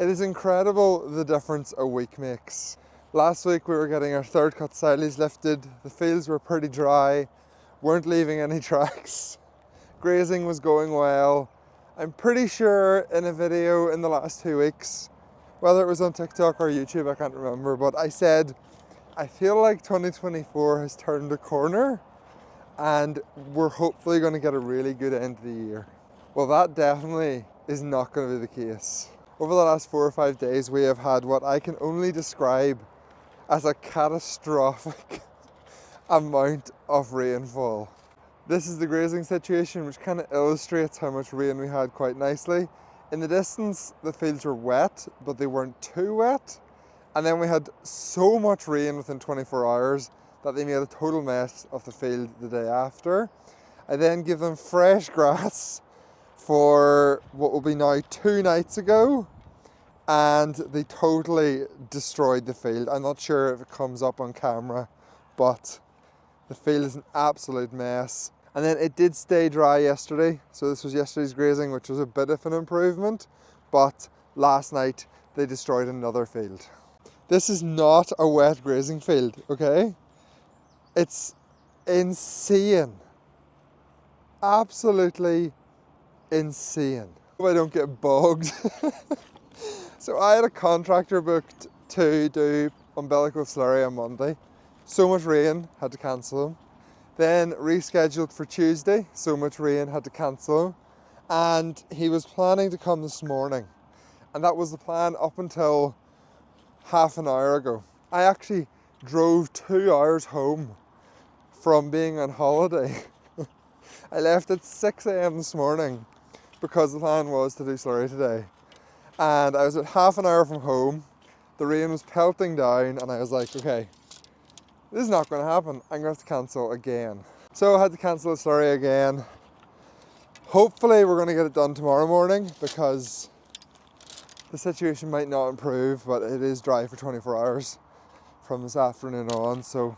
It is incredible the difference a week makes. Last week we were getting our third cut silage lifted, the fields were pretty dry, weren't leaving any tracks, grazing was going well. I'm pretty sure in a video in the last 2 weeks, whether it was on TikTok or YouTube, I can't remember, but I said, I feel like 2024 has turned a corner and we're hopefully going to get a really good end to the year. Well, that definitely is not going to be the case. Over the last 4 or 5 days, we have had what I can only describe as a catastrophic amount of rainfall. This is the grazing situation, which kind of illustrates how much rain we had quite nicely. In the distance, the fields were wet, but they weren't too wet. And then we had so much rain within 24 hours that they made a total mess of the field the day after. I then gave them fresh grass for what will be now 2 nights ago, and they totally destroyed the field. I'm not sure if it comes up on camera, but the field is an absolute mess. And then it did stay dry yesterday, so this was yesterday's grazing, which was a bit of an improvement, but last night they destroyed another field. This is not a wet grazing field, okay? It's insane. Absolutely insane. Hope I don't get bogged. So I had a contractor booked to do umbilical slurry on Monday. So much rain, had to cancel him. Then rescheduled for Tuesday, so much rain, had to cancel him. And he was planning to come this morning. And that was the plan up until half an hour ago. I actually drove 2 hours home from being on holiday. I left at 6 a.m. this morning because the plan was to do slurry today. And I was at half an hour from home, the rain was pelting down, and I was like, okay, this is not going to happen, I'm going to have to cancel again. So I had to cancel the slurry again. Hopefully we're going to get it done tomorrow morning because the situation might not improve, but it is dry for 24 hours from this afternoon on, so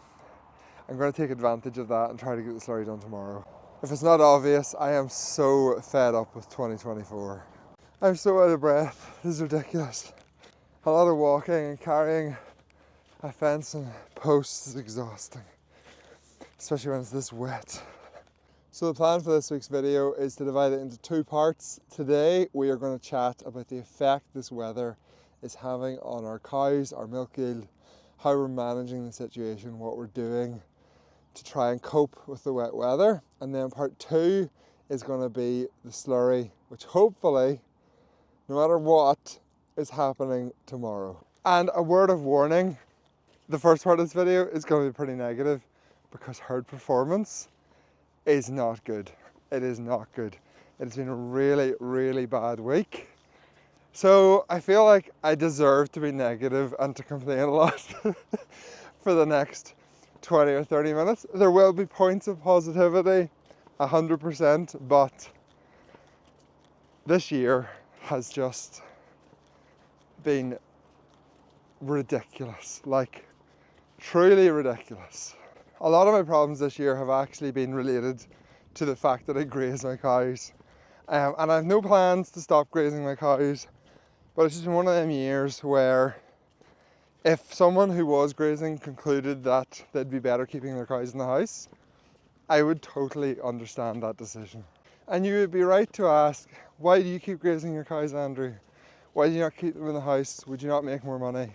I'm going to take advantage of that and try to get the slurry done tomorrow. If it's not obvious, I am so fed up with 2024. I'm so out of breath, this is ridiculous. A lot of walking and carrying a fence and posts is exhausting, especially when it's this wet. So the plan for this week's video is to divide it into 2 parts. Today we are going to chat about the effect this weather is having on our cows, our milk yield, how we're managing the situation, what we're doing to try and cope with the wet weather. And then part 2 is going to be the slurry, which hopefully, no matter what, is happening tomorrow. And a word of warning, the first part of this video is going to be pretty negative because herd performance is not good. It is not good. It's been a really, really bad week. So I feel like I deserve to be negative and to complain a lot for the next 20 or 30 minutes. There will be points of positivity, 100%, but this year has just been ridiculous, like truly ridiculous. A lot of my problems this year have actually been related to the fact that I graze my cows. And I have no plans to stop grazing my cows, but it's just been one of them years where if someone who was grazing concluded that they'd be better keeping their cows in the house, I would totally understand that decision. And you would be right to ask, why do you keep grazing your cows, Andrew? Why do you not keep them in the house? Would you not make more money?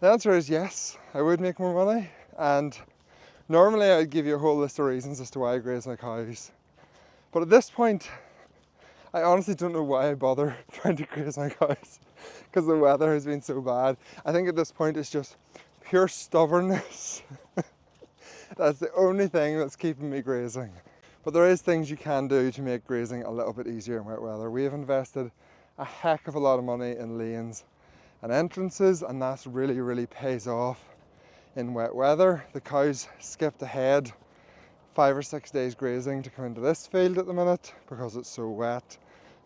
The answer is yes, I would make more money. And normally I'd give you a whole list of reasons as to why I graze my cows. But at this point, I honestly don't know why I bother trying to graze my cows because the weather has been so bad. I think at this point it's just pure stubbornness. That's the only thing that's keeping me grazing. But there is things you can do to make grazing a little bit easier in wet weather. We have invested a heck of a lot of money in lanes and entrances, and that really, really pays off in wet weather. The cows skipped ahead 5 or 6 days grazing to come into this field at the minute because it's so wet,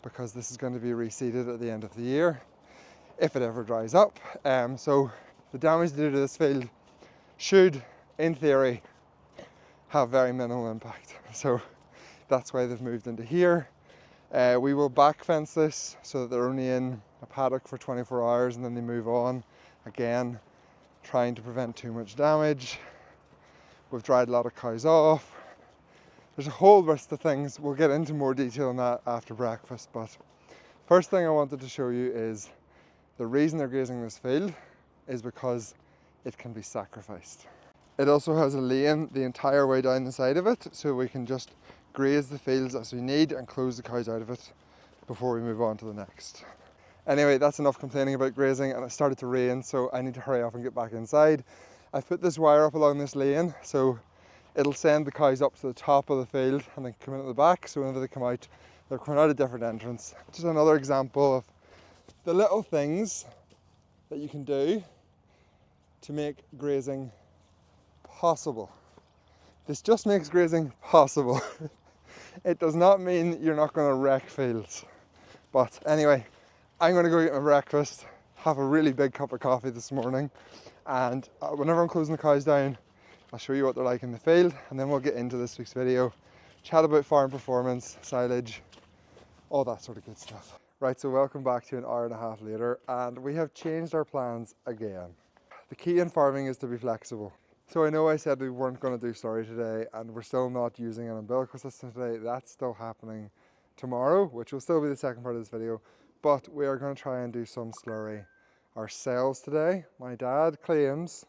because this is going to be reseeded at the end of the year if it ever dries up. So the damage due to this field should, in theory, have very minimal impact. So that's why they've moved into here. We will back fence this so that they're only in a paddock for 24 hours and then they move on. Again, trying to prevent too much damage. We've dried a lot of cows off. There's a whole list of things. We'll get into more detail on that after breakfast, but first thing I wanted to show you is the reason they're grazing this field is because it can be sacrificed. It also has a lane the entire way down the side of it, so we can just graze the fields as we need and close the cows out of it before we move on to the next. Anyway, that's enough complaining about grazing, and it started to rain, so I need to hurry up and get back inside. I've put this wire up along this lane, so it'll send the cows up to the top of the field and then come in at the back, so whenever they come out, they're coming out a different entrance. Just another example of the little things that you can do to make grazing possible. This just makes grazing possible. It does not mean you're not going to wreck fields. But anyway, I'm going to go get my breakfast, have a really big cup of coffee this morning, and whenever I'm closing the cows down, I'll show you what they're like in the field, and then we'll get into this week's video, chat about farm performance, silage, all that sort of good stuff. Right, so welcome back to an hour and a half later, and we have changed our plans again. The key in farming is to be flexible. So I know I said we weren't going to do Slurry today, and we're still not using an umbilical system today. That's still happening tomorrow, which will still be the second part of this video, but we are going to try and do some Slurry ourselves today. My dad claims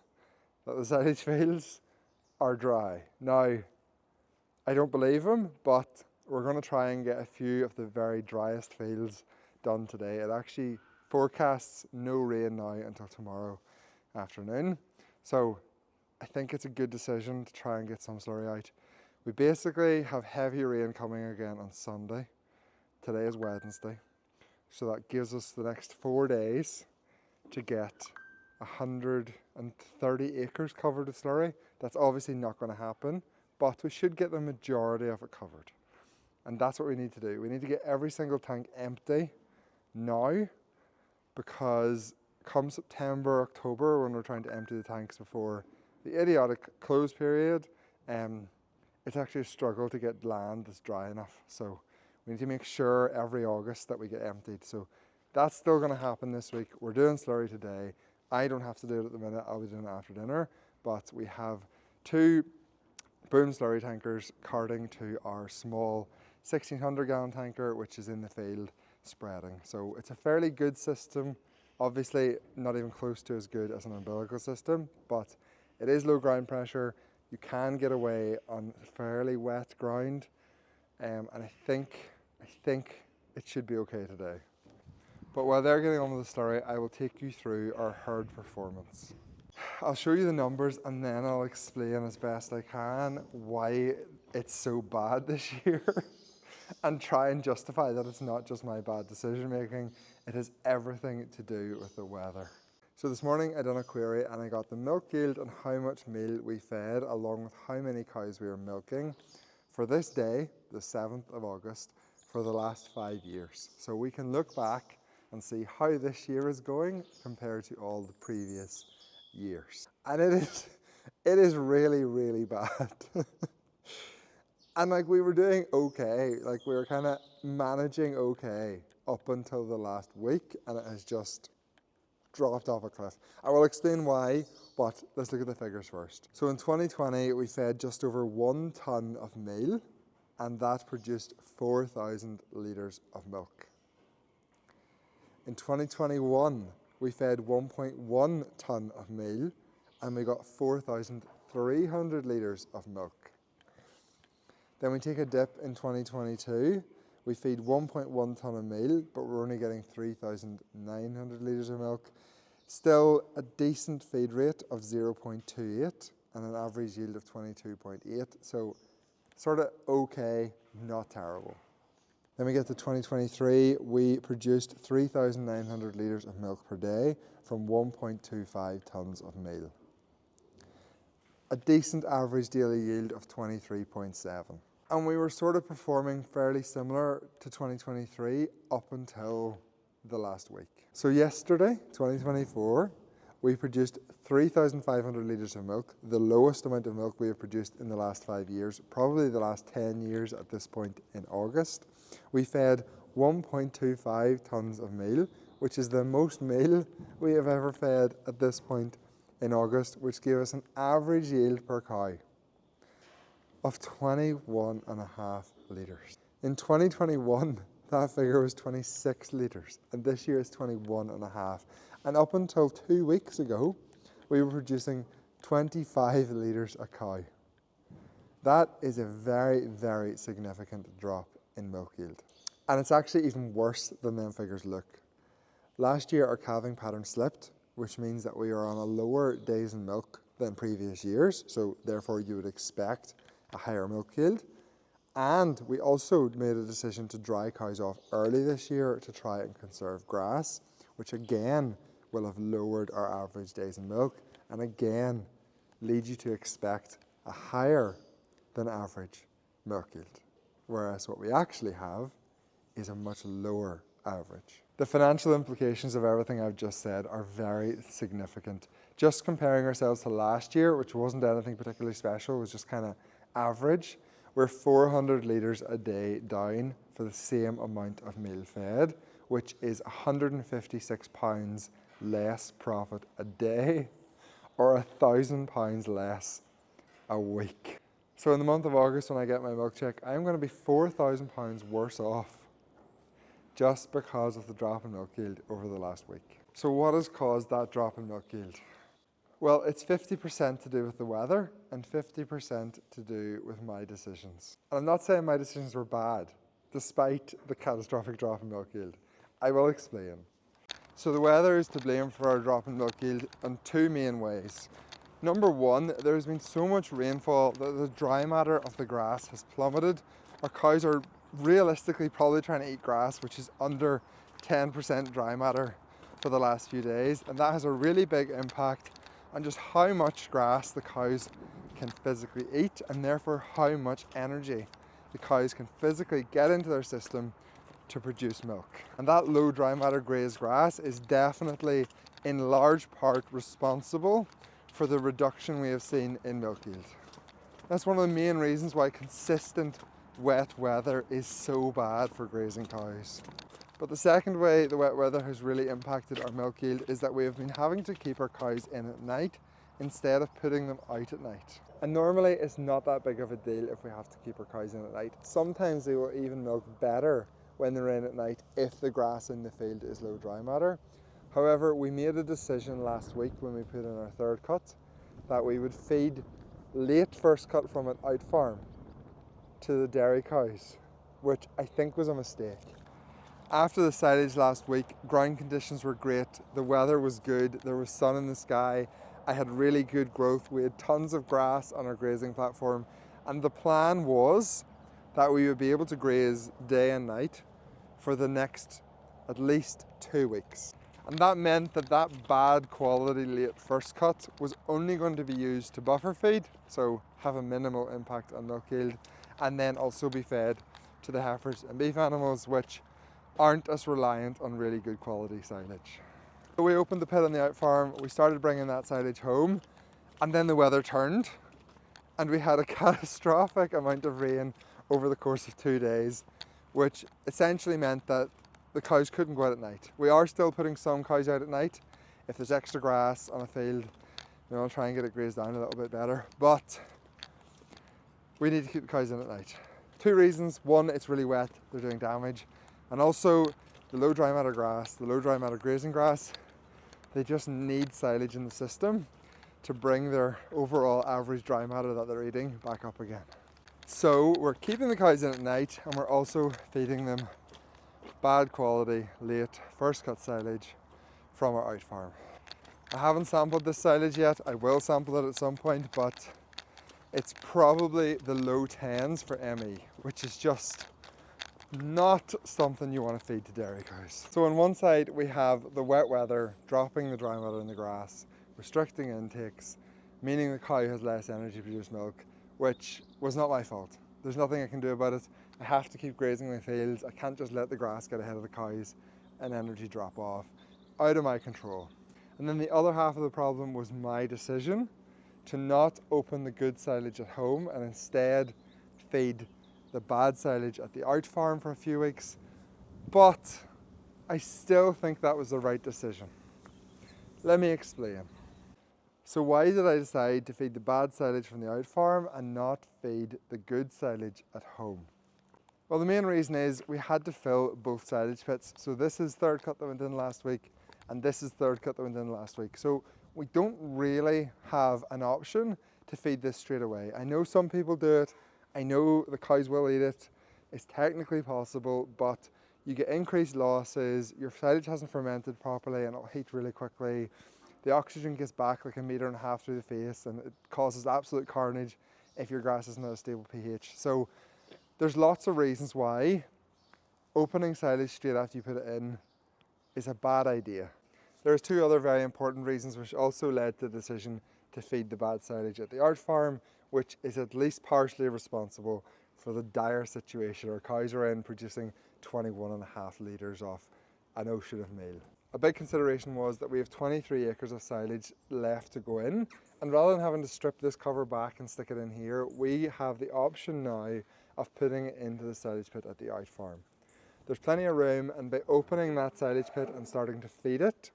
that the silage fields are dry. Now, I don't believe him, but we're going to try and get a few of the very driest fields done today. It actually forecasts no rain now until tomorrow afternoon. So I think it's a good decision to try and get some Slurry out. We basically have heavy rain coming again on Sunday. Today is Wednesday. So that gives us the next 4 days to get 130 acres covered with Slurry. That's obviously not going to happen, but we should get the majority of it covered. And that's what we need to do. We need to get every single tank empty now, because come September, October, when we're trying to empty the tanks before the idiotic close period, it's actually a struggle to get land that's dry enough. So we need to make sure every August that we get emptied. So that's still going to happen this week. We're doing Slurry today. I don't have to do it at the minute. I'll be doing it after dinner. But we have 2 boom Slurry tankers carting to our small 1600 gallon tanker, which is in the field spreading. So it's a fairly good system. Obviously not even close to as good as an umbilical system, but it is low ground pressure. You can get away on fairly wet ground, and I think it should be okay today. But while they're getting on with the Slurry, I will take you through our herd performance. I'll show you the numbers and then I'll explain as best I can why it's so bad this year and try and justify that it's not just my bad decision making, it has everything to do with the weather. So this morning I done a query and I got the milk yield and how much meal we fed along with how many cows we were milking for this day, the 7th of August, for the last 5 years. So we can look back and see how this year is going compared to all the previous years. And it is really, really bad. And like we were doing okay, like we were kind of managing okay up until the last week, and it has just dropped off a cliff. I will explain why, but let's look at the figures first. So in 2020, we fed just over 1 tonne of meal, and that produced 4,000 litres of milk. In 2021, we fed 1.1 tonne of meal, and we got 4,300 litres of milk. Then we take a dip in 2022, we feed 1.1 tonne of meal, but we're only getting 3,900 litres of milk. Still a decent feed rate of 0.28 and an average yield of 22.8. So sort of okay, not terrible. Then we get to 2023, we produced 3,900 litres of milk per day from 1.25 tonnes of meal. A decent average daily yield of 23.7. And we were sort of performing fairly similar to 2023 up until the last week. So yesterday, 2024, we produced 3,500 litres of milk, the lowest amount of milk we have produced in the last 5 years, probably the last 10 years at this point in August. We fed 1.25 tonnes of meal, which is the most meal we have ever fed at this point in August, which gave us an average yield per cow of 21.5 litres. In 2021, that figure was 26 litres, and this year it's 21.5. And up until 2 weeks ago, we were producing 25 litres a cow. That is a very, very significant drop in milk yield. And it's actually even worse than them figures look. Last year, our calving pattern slipped, which means that we are on a lower days in milk than previous years, so therefore you would expect a higher milk yield. And we also made a decision to dry cows off early this year to try and conserve grass, which again will have lowered our average days in milk and again lead you to expect a higher than average milk yield. Whereas what we actually have is a much lower average. The financial implications of everything I've just said are very significant. Just comparing ourselves to last year, which wasn't anything particularly special, it was just kind of average, we're 400 litres a day down for the same amount of meal fed, which is £156 less profit a day, or £1,000 less a week. So in the month of August, when I get my milk check, I'm going to be £4,000 worse off just because of the drop in milk yield over the last week. So what has caused that drop in milk yield? Well, it's 50% to do with the weather and 50% to do with my decisions. And I'm not saying my decisions were bad, despite the catastrophic drop in milk yield. I will explain. So the weather is to blame for our drop in milk yield in two main ways. Number one, there has been so much rainfall that the dry matter of the grass has plummeted. Our cows are realistically probably trying to eat grass, which is under 10% dry matter for the last few days. And that has a really big impact on just how much grass the cows can physically eat, and therefore how much energy the cows can physically get into their system to produce milk. And that low dry matter grazed grass is definitely in large part responsible for the reduction we have seen in milk yield. That's one of the main reasons why consistent wet weather is so bad for grazing cows. But the second way the wet weather has really impacted our milk yield is that we have been having to keep our cows in at night instead of putting them out at night. And normally it's not that big of a deal if we have to keep our cows in at night. Sometimes they will even milk better when they're in at night if the grass in the field is low dry matter. However, we made a decision last week when we put in our third cut that we would feed late first cut from an out farm to the dairy cows, which I think was a mistake. After the silage last week, ground conditions were great, the weather was good, there was sun in the sky, I had really good growth, we had tons of grass on our grazing platform, and the plan was that we would be able to graze day and night for the next at least 2 weeks. And that meant that that bad quality late first cut was only going to be used to buffer feed, so have a minimal impact on milk yield, and then also be fed to the heifers and beef animals, which aren't as reliant on really good quality silage. So we opened the pit on the out farm, we started bringing that silage home, and then the weather turned and we had a catastrophic amount of rain over the course of 2 days, which essentially meant that the cows couldn't go out at night. We are still putting some cows out at night. If there's extra grass on a field, I'll try and get it grazed down a little bit better, but we need to keep the cows in at night. 2 reasons. One, it's really wet, they're doing damage. And also the low dry matter grass, the low dry matter grazing grass, they just need silage in the system to bring their overall average dry matter that they're eating back up again. So we're keeping the cows in at night, and we're also feeding them bad quality, late, first cut silage from our out farm. I haven't sampled this silage yet, I will sample it at some point, but it's probably the low 10s for ME, which is just not something you want to feed to dairy cows. So on one side we have the wet weather dropping the dry matter in the grass, restricting intakes, meaning the cow has less energy to produce milk, which was not my fault. There's nothing I can do about it. I have to keep grazing my fields. I can't just let the grass get ahead of the cows and energy drop off. Out of my control. And then the other half of the problem was my decision to not open the good silage at home and instead feed the bad silage at the out farm for a few weeks. But I still think that was the right decision. Let me explain. So why did I decide to feed the bad silage from the out farm and not feed the good silage at home? Well, the main reason is we had to fill both silage pits. So this is third cut that went in last week, and this is third cut that went in last week. So we don't really have an option to feed this straight away. I know some people do it. I know the cows will eat it. It's technically possible, but you get increased losses. Your silage hasn't fermented properly and it'll heat really quickly. The oxygen gets back like 1.5 meters through the face, and it causes absolute carnage if your grass isn't at a stable pH. So there's lots of reasons why opening silage straight after you put it in is a bad idea. There's two other very important reasons which also led to the decision to feed the bad silage at the out farm, which is at least partially responsible for the dire situation our cows are in, producing 21.5 litres off an ocean of meal. A big consideration was that we have 23 acres of silage left to go in, and rather than having to strip this cover back and stick it in here, we have the option now of putting it into the silage pit at the out farm. There's plenty of room, and by opening that silage pit and starting to feed it,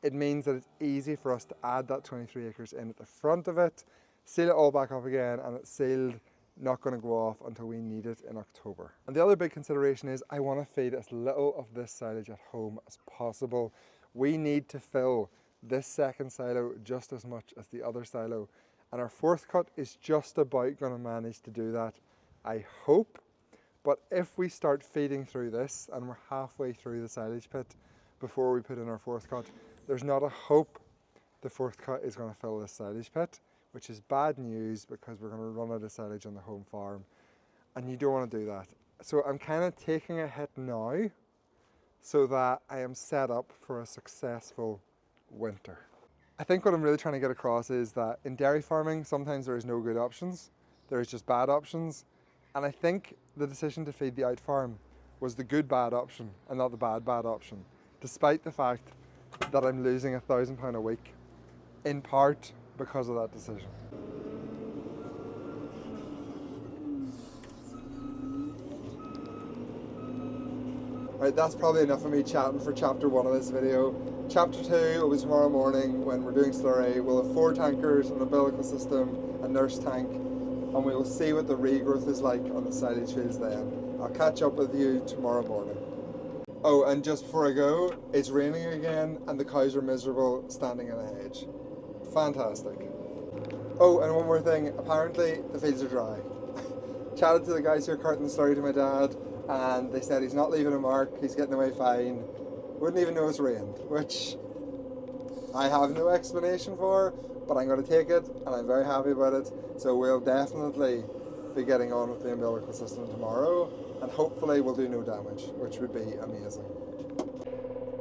it means that it's easy for us to add that 23 acres in at the front of it, seal it all back up again, and it's sealed, not going to go off until we need it in October. And the other big consideration is I want to feed as little of this silage at home as possible. We need to fill this second silo just as much as the other silo, and our fourth cut is just about going to manage to do that, I hope. But if we start feeding through this and we're halfway through the silage pit before we put in our fourth cut, there's not a hope the fourth cut is going to fill this silage pit, which is bad news because we're going to run out of silage on the home farm, and you don't want to do that. So I'm kind of taking a hit now so that I am set up for a successful winter. I think what I'm really trying to get across is that in dairy farming, sometimes there is no good options, there is just bad options. And I think the decision to feed the out farm was the good bad option and not the bad option, despite the fact that I'm losing £1,000 a week, in part because of that decision. Right, that's probably enough of me chatting for chapter 1 of this video. Chapter 2 will be tomorrow morning when we're doing slurry. We'll have 4 tankers, an umbilical system, a nurse tank, and we will see what the regrowth is like on the silage fields then. I'll catch up with you tomorrow morning. Oh, and just before I go, it's raining again and the cows are miserable standing in a hedge. Fantastic. Oh, and one more thing, apparently the fields are dry. Chatted to the guys who are carting the slurry to my dad, and they said he's not leaving a mark, he's getting away fine. Wouldn't even know it's rained, which I have no explanation for, but I'm going to take it and I'm very happy about it. So we'll definitely be getting on with the umbilical system tomorrow, and hopefully we'll do no damage, which would be amazing.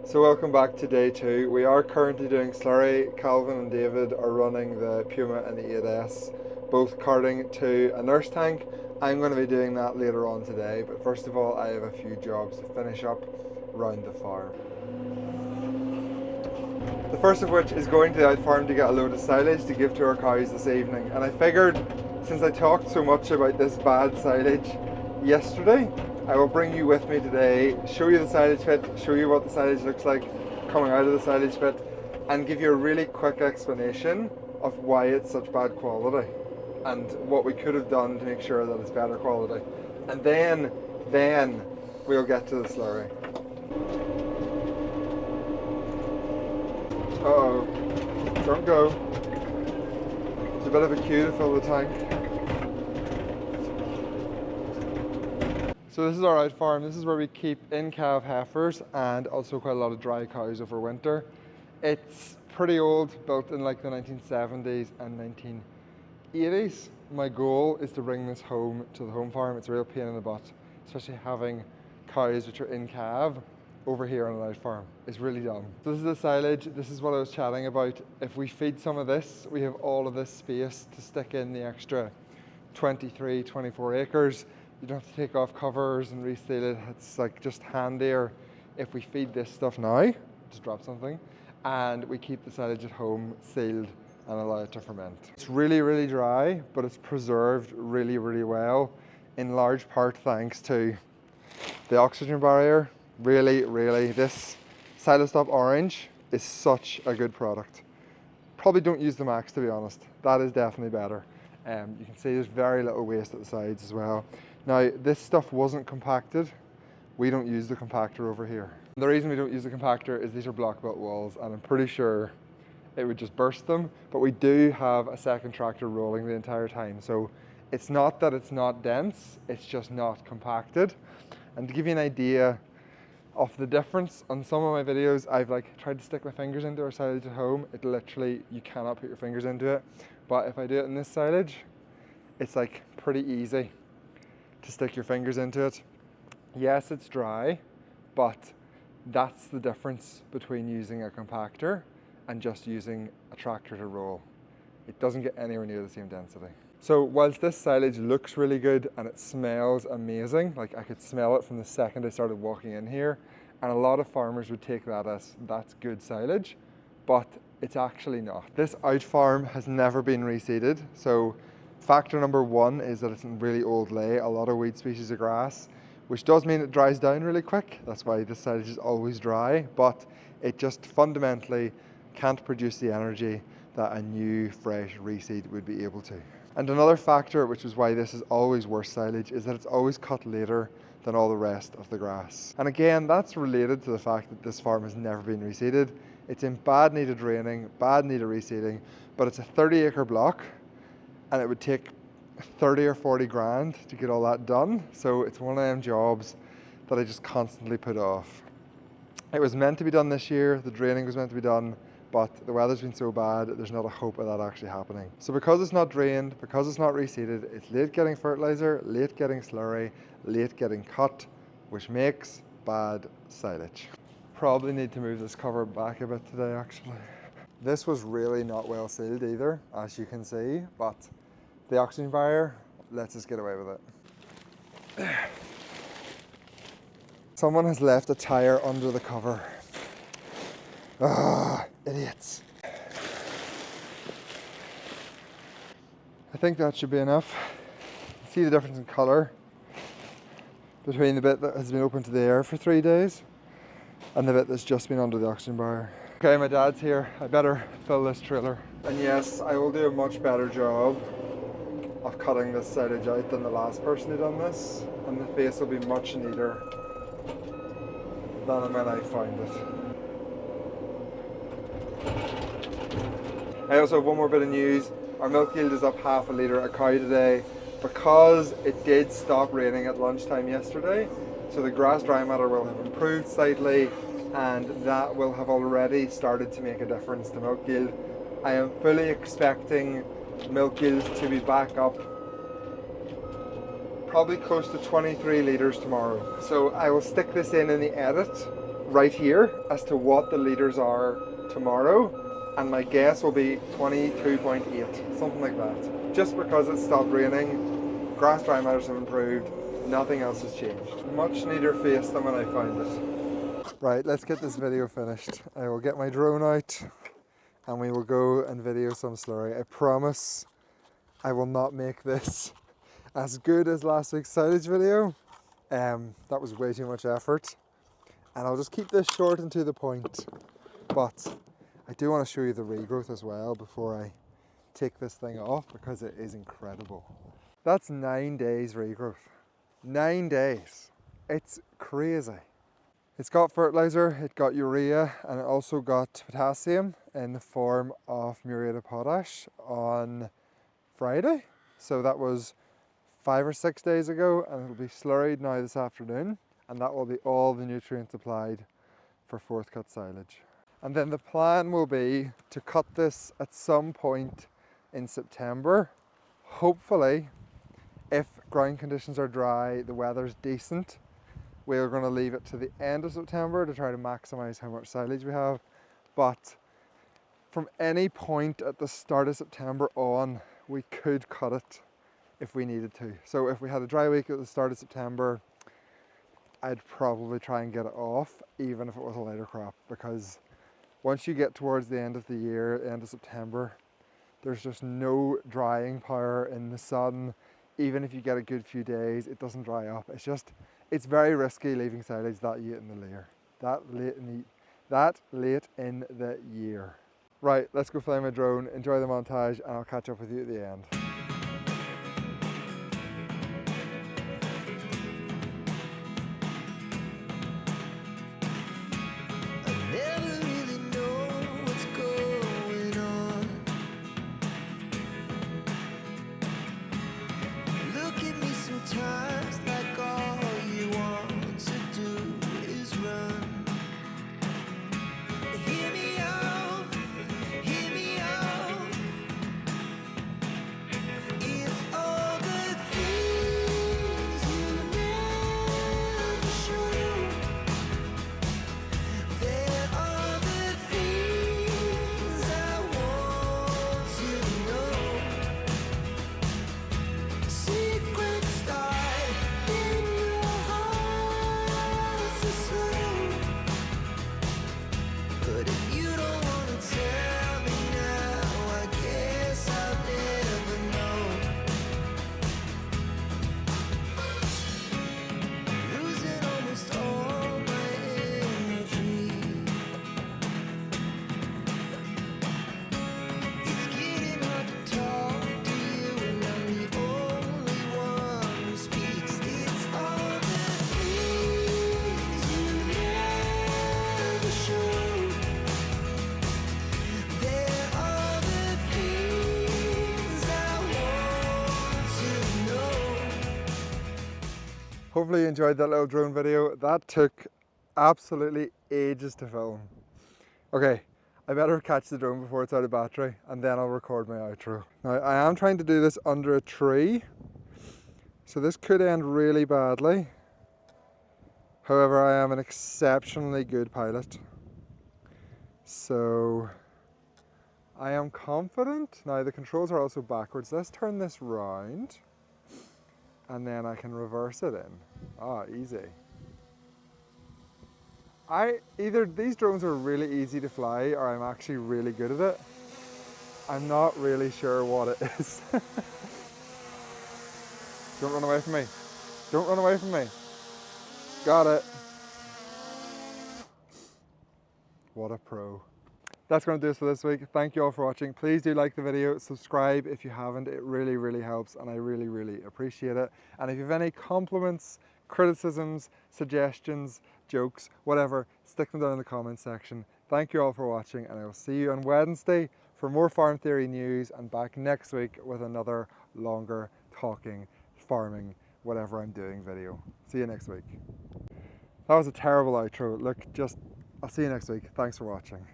So welcome back to day 2. We are currently doing slurry. Calvin and David are running the Puma and the 8S, both carting to a nurse tank. I'm going to be doing that later on today, but first of all I have a few jobs to finish up around the farm. The first of which is going to the out farm to get a load of silage to give to our cows this evening. And I figured, since I talked so much about this bad silage yesterday, I will bring you with me today, show you the silage pit, show you what the silage looks like coming out of the silage pit, and give you a really quick explanation of why it's such bad quality and what we could have done to make sure that it's better quality. And then we'll get to the slurry. Uh-oh, don't go. It's a bit of a queue to fill the tank. So this is our out farm. This is where we keep in-calf heifers and also quite a lot of dry cows over winter. It's pretty old, built in like the 1970s and 1980s. My goal is to bring this home to the home farm. It's a real pain in the butt, especially having cows which are in calf over here on an out farm. It's really dumb. So this is the silage. This is what I was chatting about. If we feed some of this, we have all of this space to stick in the extra 23, 24 acres. You don't have to take off covers and reseal it. It's like just handier if we feed this stuff now, just drop something, and we keep the silage at home sealed and allow it to ferment. It's really, really dry, but it's preserved really, really well, in large part thanks to the oxygen barrier, Really, this Silage Stop Orange is such a good product. Probably don't use the Max, to be honest. That is definitely better. You can see there's very little waste at the sides as well. Now, this stuff wasn't compacted. We don't use the compactor over here. The reason we don't use the compactor is these are block built walls, and I'm pretty sure it would just burst them, but we do have a second tractor rolling the entire time. So it's not that it's not dense, it's just not compacted. And to give you an idea of the difference, on some of my videos, I've tried to stick my fingers into our silage at home. It literally, you cannot put your fingers into it. But if I do it in this silage, it's pretty easy to stick your fingers into it. Yes, it's dry, but that's the difference between using a compactor and just using a tractor to roll. It doesn't get anywhere near the same density. So whilst this silage looks really good and it smells amazing, I could smell it from the second I started walking in here, and a lot of farmers would take that as that's good silage, but it's actually not. This out farm has never been reseeded, so factor number one is that it's in really old lay, a lot of weed species of grass, which does mean it dries down really quick. That's why this silage is always dry, but it just fundamentally can't produce the energy that a new fresh reseed would be able to. And another factor, which is why this is always worse silage, is that it's always cut later than all the rest of the grass. And again, that's related to the fact that this farm has never been reseeded. It's in bad need of draining, bad need of reseeding, but it's a 30-acre block, and it would take 30 or 40 grand to get all that done. So it's one of them jobs that I just constantly put off. It was meant to be done this year, the draining was meant to be done, but the weather's been so bad, there's not a hope of that actually happening. So because it's not drained, because it's not reseeded, it's late getting fertilizer, late getting slurry, late getting cut, which makes bad silage. Probably need to move this cover back a bit today actually. This was really not well sealed either, as you can see, but the oxygen barrier lets us get away with it. Someone has left a tire under the cover. Ah, idiots. I think that should be enough. See the difference in colour between the bit that has been open to the air for 3 days and the bit that's just been under the oxygen barrier. Okay, my dad's here. I better fill this trailer. And yes, I will do a much better job of cutting this silage out than the last person who done this, and the face will be much neater than when I found it. I also have one more bit of news. Our milk yield is up half a litre a cow today because it did stop raining at lunchtime yesterday. So the grass dry matter will have improved slightly, and that will have already started to make a difference to milk yield. I am fully expecting milk yield to be back up probably close to 23 litres tomorrow. So I will stick this in the edit right here as to what the litres are tomorrow, and my guess will be 22.8, something like that. Just because it stopped raining, grass dry matters have improved, nothing else has changed. Much neater face than when I found it. Right, let's get this video finished. I will get my drone out and we will go and video some slurry. I promise I will not make this as good as last week's silage video. That was way too much effort. And I'll just keep this short and to the point. But I do want to show you the regrowth as well before I take this thing off, because it is incredible. That's 9 days regrowth. 9 days. It's crazy. It's got fertilizer, it got urea, and it also got potassium in the form of muriate of potash on Friday. So that was 5 or 6 days ago, and it'll be slurried now this afternoon, and that will be all the nutrients applied for fourth cut silage. And then the plan will be to cut this at some point in September. Hopefully, if ground conditions are dry, the weather's decent, we're going to leave it to the end of September to try to maximize how much silage we have. But from any point at the start of September on, we could cut it if we needed to. So if we had a dry week at the start of September, I'd probably try and get it off, even if it was a lighter crop, because once you get towards the end of the year, end of September, there's just no drying power in the sun. Even if you get a good few days, it doesn't dry up. it's very risky leaving silage that late in the year. That late in the year. Right, let's go fly my drone, enjoy the montage, and I'll catch up with you at the end. Hopefully you enjoyed that little drone video. That took absolutely ages to film. Okay, I better catch the drone before it's out of battery and then I'll record my outro. Now I am trying to do this under a tree, so this could end really badly. However, I am an exceptionally good pilot, so I am confident. Now the controls are also backwards. Let's turn this round and then I can reverse it in. Ah, easy. Either these drones are really easy to fly or I'm actually really good at it. I'm not really sure what it is. Don't run away from me. Don't run away from me. Got it. What a pro. That's going to do it for this week. Thank you all for watching. Please do like the video, subscribe if you haven't. It really, really helps and I really, really appreciate it. And if you have any compliments, criticisms, suggestions, jokes, whatever, stick them down in the comments section. Thank you all for watching and I will see you on Wednesday for more farm theory news and back next week with another longer talking, farming, whatever I'm doing video. See you next week. That was a terrible outro. Look, I'll see you next week. Thanks for watching.